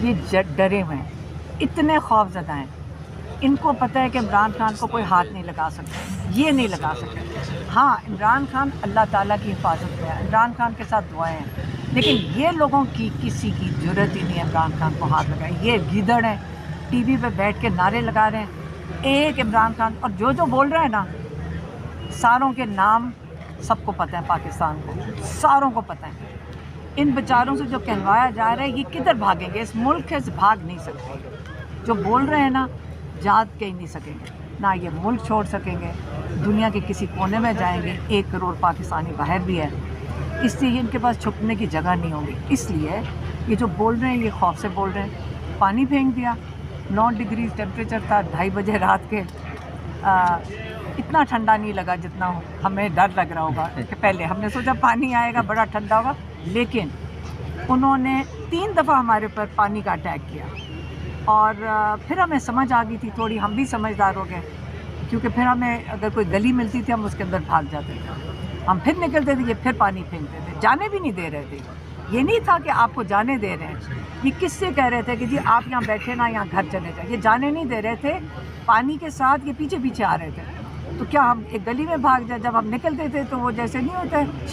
یہ ڈرے ہوئے ہیں, اتنے خوف زدہ ہیں. ان کو پتہ ہے کہ عمران خان کو کوئی ہاتھ نہیں لگا سکتا, یہ نہیں لگا سکتے. ہاں عمران خان اللہ تعالیٰ کی حفاظت میں ہے, عمران خان کے ساتھ دعائیں ہیں, لیکن یہ لوگوں کی کسی کی ضرورت ہی نہیں ہے عمران خان کو ہاتھ لگائے. یہ گیدڑ ہیں, ٹی وی پہ بیٹھ کے نعرے لگا رہے ہیں ایک عمران خان, اور جو بول رہے ہیں نا, ساروں کے نام سب کو پتہ ہے, پاکستان کو ساروں کو پتہ ہے. ان بیچاروں سے جو کہلوایا جا رہا ہے یہ کدھر بھاگیں گے, اس ملک سے بھاگ نہیں سکتے. جو بول رہے ہیں نا جات کے ہی نہیں سکیں گے, نہ یہ ملک چھوڑ سکیں گے, دنیا کے کسی کونے میں جائیں گے. 1 کروڑ پاکستانی باہر بھی ہے, اس لیے ان کے پاس چھپنے کی جگہ نہیں ہوگی. اس لیے یہ جو بول رہے ہیں یہ خوف سے بول رہے ہیں. پانی پھینک دیا, 9 ڈگری ٹیمپریچر تھا 2:30 بجے رات کے. اتنا ٹھنڈا نہیں لگا جتنا ہمیں ڈر لگ رہا ہوگا کہ پہلے ہم نے سوچا پانی آئے گا بڑا ٹھنڈا ہوگا, لیکن انہوں نے 3 دفعہ ہمارے پر پانی کا اٹیک کیا. اور پھر ہمیں سمجھ آ گئی تھی تھوڑی, ہم بھی سمجھدار ہو گئے, کیونکہ پھر ہمیں اگر کوئی گلی ملتی تھی ہم اس کے اندر بھاگ جاتے تھے. ہم پھر نکلتے تھے, یہ پھر پانی پھینکتے تھے, جانے بھی نہیں دے رہے تھے. یہ نہیں تھا کہ آپ کو جانے دے رہے ہیں, یہ کس سے کہہ رہے تھے کہ جی آپ یہاں بیٹھے نا, یہاں گھر چلے جائیں. یہ جانے نہیں دے رہے تھے, پانی کے ساتھ یہ پیچھے پیچھے آ رہے تھے. تو کیا ہم ایک گلی میں بھاگ جائیں؟ جب ہم نکلتے تھے تو وہ جیسے نہیں ہوتے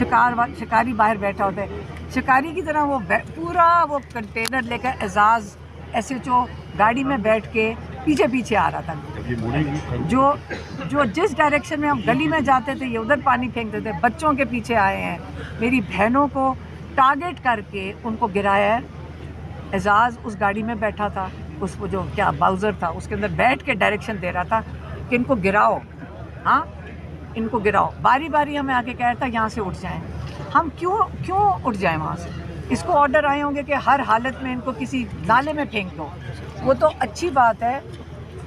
شکاری باہر بیٹھا ہوتا ہے, شکاری کی طرح وہ پورا وہ کنٹینر لے کر اعزاز SHO گاڑی میں بیٹھ کے پیچھے پیچھے آ رہا تھا. جو جس ڈائریکشن میں ہم گلی میں جاتے تھے یہ ادھر پانی پھینکتے تھے. بچوں کے پیچھے آئے ہیں, میری بہنوں کو ٹارگٹ کر کے ان کو گرایا ہے. اعزاز اس گاڑی میں بیٹھا تھا, اس کو جو کیا باؤزر تھا اس کے اندر بیٹھ کے ڈائریکشن دے رہا تھا کہ ان کو گراؤ, ہاں ان کو گراؤ. باری باری ہمیں آگے کہہ رہا تھا یہاں سے اٹھ جائیں. ہم کیوں اٹھ جائیں وہاں سے؟ اس کو آرڈر آئے ہوں گے کہ ہر حالت میں ان کو کسی نالے میں پھینک دو. وہ تو اچھی بات ہے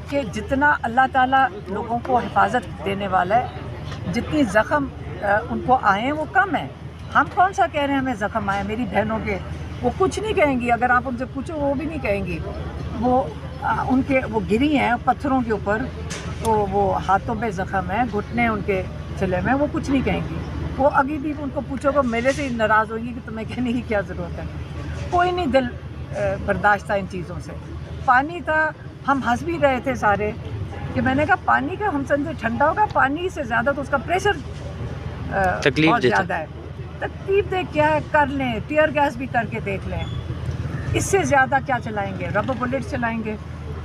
کہ جتنا اللہ تعالیٰ لوگوں کو حفاظت دینے والا ہے, جتنی زخم ان کو آئے ہیں وہ کم ہے. ہم کون سا کہہ رہے ہیں ہمیں زخم آئے میری بہنوں کے, وہ کچھ نہیں کہیں گی. اگر آپ ان سے پوچھو وہ بھی نہیں کہیں گی. وہ وہ گری ہیں پتھروں کے اوپر, تو وہ ہاتھوں پہ زخم ہے, گھٹنے ان کے چلے میں, وہ کچھ نہیں کہیں گی. وہ ابھی بھی ان کو پوچھو گے میرے سے ناراض ہوگی کہ تمہیں کہنے کی کیا ضرورت ہے. کوئی نہیں دل برداشت تھا ان چیزوں سے. پانی تھا, ہم ہنس بھی رہے تھے سارے کہ میں نے کہا پانی کا ہم سمجھے ٹھنڈا ہوگا, پانی سے زیادہ تو اس کا پریشر بہت زیادہ ہے. تکلیف دے کیا ہے, کر لیں, ٹیئر گیس بھی کر کے دیکھ لیں. اس سے زیادہ کیا چلائیں گے؟ ربر بلٹ چلائیں گے,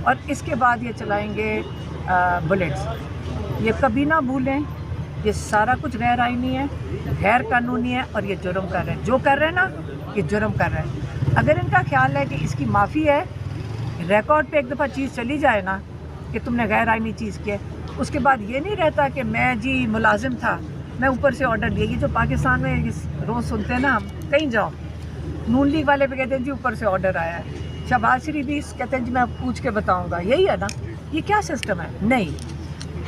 اور اس کے بعد یہ چلائیں گے بلٹس. یہ کبھی نہ بھولیں یہ سارا کچھ غیر آئینی ہے, غیر قانونی ہے, اور یہ جرم کر رہے ہیں. جو کر رہے ہیں نا یہ جرم کر رہے ہیں. اگر ان کا خیال ہے کہ اس کی معافی ہے, ریکارڈ پہ ایک دفعہ چیز چلی جائے نا کہ تم نے غیر آئینی چیز کی ہے, اس کے بعد یہ نہیں رہتا کہ میں جی ملازم تھا, میں اوپر سے آرڈر لیا. یہ جو پاکستان میں روز سنتے ہیں نا, ہم کہیں جاؤ نون لیگ والے پہ کہتے ہیں جی اوپر سے آرڈر آیا ہے, شہباز شریف بھی کہتے ہیں جی میں پوچھ کے بتاؤں گا. یہی ہے نا, یہ کیا سسٹم ہے؟ نہیں,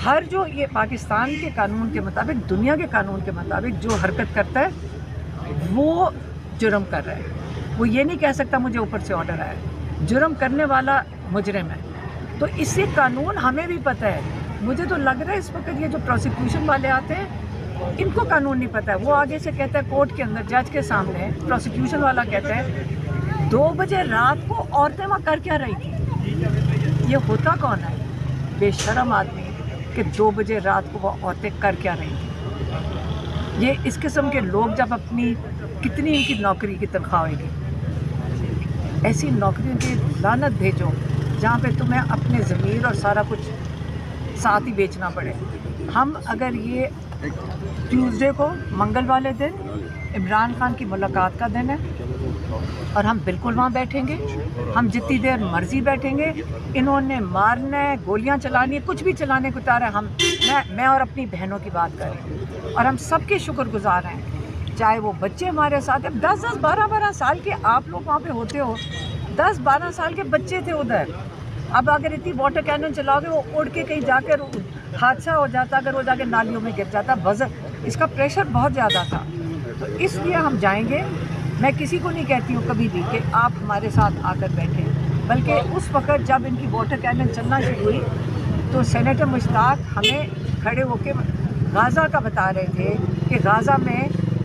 ہر جو یہ پاکستان کے قانون کے مطابق, دنیا کے قانون کے مطابق جو حرکت کرتا ہے وہ جرم کر رہا ہے. وہ یہ نہیں کہہ سکتا مجھے اوپر سے آرڈر آیا ہے. جرم کرنے والا مجرم ہے. تو اس سے قانون ہمیں بھی پتہ ہے. مجھے تو لگ رہا ہے اس وقت یہ جو پروسیکیوشن والے آتے ہیں ان کو قانون نہیں پتہ ہے. وہ آگے سے کہتا ہے کورٹ کے اندر جج کے سامنے, پروسیکیوشن والا کہتا ہے 2 بجے رات کو عورتیں وہاں کر کیا رہی تھی؟ یہ ہوتا کون ہے بے شرم آدمی کہ 2 بجے رات کو وہ عورتیں کر کیا رہی تھیں؟ یہ اس قسم کے لوگ جب اپنی کتنی ان کی نوکری کی تنخواہ ہوئے گی, ایسی نوکریوں کی لعنت بھیجو جہاں پہ تمہیں اپنے ضمیر اور سارا کچھ ساتھ ہی بیچنا پڑے. ہم اگر یہ ٹیوزڈے کو, منگل والے دن عمران خان کی ملاقات کا دن ہے, اور ہم بالکل وہاں بیٹھیں گے. ہم جتنی دیر مرضی بیٹھیں گے. انہوں نے مارنا ہے, گولیاں چلانی ہے, کچھ بھی چلانے کو تیار ہے. میں اور اپنی بہنوں کی بات کریں, اور ہم سب کے شکر گزار ہیں, چاہے وہ بچے ہمارے ساتھ ہیں. 10-10 12-12 سال کے آپ لوگ وہاں پہ ہوتے ہو, 10-12 سال کے بچے تھے ادھر. اب اگر اتنی واٹر کینن چلاؤ گے وہ اڑ کے کہیں جا کر حادثہ ہو جاتا, اگر وہ جا کے نالیوں میں گر جاتا. وزن اس کا پریشر بہت زیادہ تھا. تو اس لیے ہم جائیں گے. میں کسی کو نہیں کہتی ہوں کبھی بھی کہ آپ ہمارے ساتھ آ کر بیٹھیں, بلکہ اس وقت جب ان کی واٹر کینن چلنا شروع ہوئی تو سینیٹر مشتاق ہمیں کھڑے ہو کے غازہ کا بتا رہے تھے کہ غازہ میں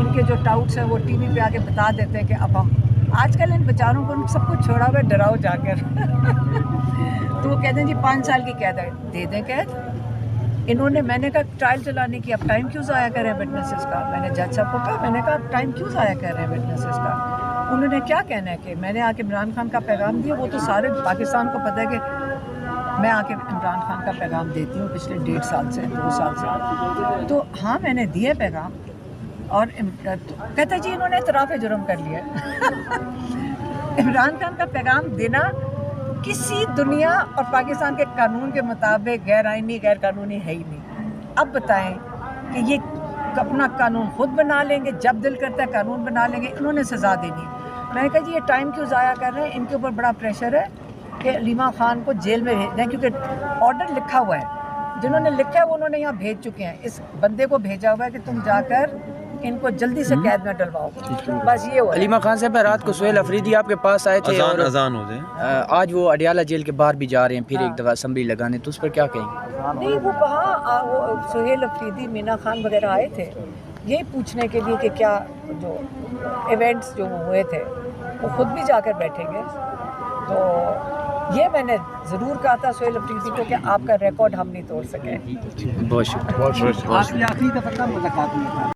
ان کے جو ٹاؤٹس ہیں وہ ٹی وی پہ آ کے بتا دیتے ہیں کہ اب ہم آج کل ان بیچاروں کو سب کچھ چھوڑا ہوا ہے، ڈراؤ جا کر تو وہ کہتے ہیں جی 5 سال کی قید ہے، دے دیں قید. انہوں نے، میں نے کہا ٹرائل چلانے کی اب ٹائم کیوں ضائع کر رہے ہیں وٹنسز کا. میں نے جج صاحب کو کہا، میں نے کہا ٹائم کیوں ضائع کر رہے ہیں وٹنسز کا. انہوں نے کیا کہنا ہے کہ میں نے آ کے عمران خان کا پیغام دیا. وہ تو سارے پاکستان کو پتہ ہے کہ میں آ کے عمران خان کا پیغام دیتی ہوں پچھلے 1.5 سال سے 2 سال سے. تو ہاں میں نے دیے پیغام، اور کہتے جی انہوں نے اعتراف جرم کر لیا. عمران خان کا پیغام دینا کسی دنیا اور پاکستان کے قانون کے مطابق غیر آئینی غیر قانونی ہے ہی نہیں. اب بتائیں کہ یہ اپنا قانون خود بنا لیں گے، جب دل کرتا ہے قانون بنا لیں گے. انہوں نے سزا دینی. میں نے کہا جی یہ ٹائم کیوں ضائع کر رہے ہیں، ان کے اوپر بڑا پریشر ہے کہ علیمہ خان کو جیل میں بھیج دیں، کیونکہ آرڈر لکھا ہوا ہے. جنہوں نے لکھا ہے وہ انہوں نے یہاں بھیج چکے ہیں. اس بندے کو بھیجا ہوا ہے کہ تم جا کر ان کو جلدی سے قید میں ڈلواؤ. بس یہ ہوا. علیمہ خان صاحب رات کو سہیل افریدی آپ کے پاس آئے تھے اور اذان ہو جائے، آج وہ اڈیالہ جیل کے باہر بھی جا رہے ہیں پھر ایک دفعہ اسمبلی لگانے، تو اس پر کیا کہیں گے؟ نہیں وہ وہاں وہ سہیل افریدی، مینا خان وغیرہ آئے تھے یہ پوچھنے کے لیے کہ کیا جو ایونٹس جو ہوئے تھے وہ خود بھی جا کر بیٹھیں گے. تو یہ میں نے ضرور کہا تھا سہیل افریدی کو کہ آپ کا ریکارڈ ہم نہیں توڑ سکے. بہت شکریہ. بہت شکریہ. آخری دفعہ کب ملاقات ہوئی؟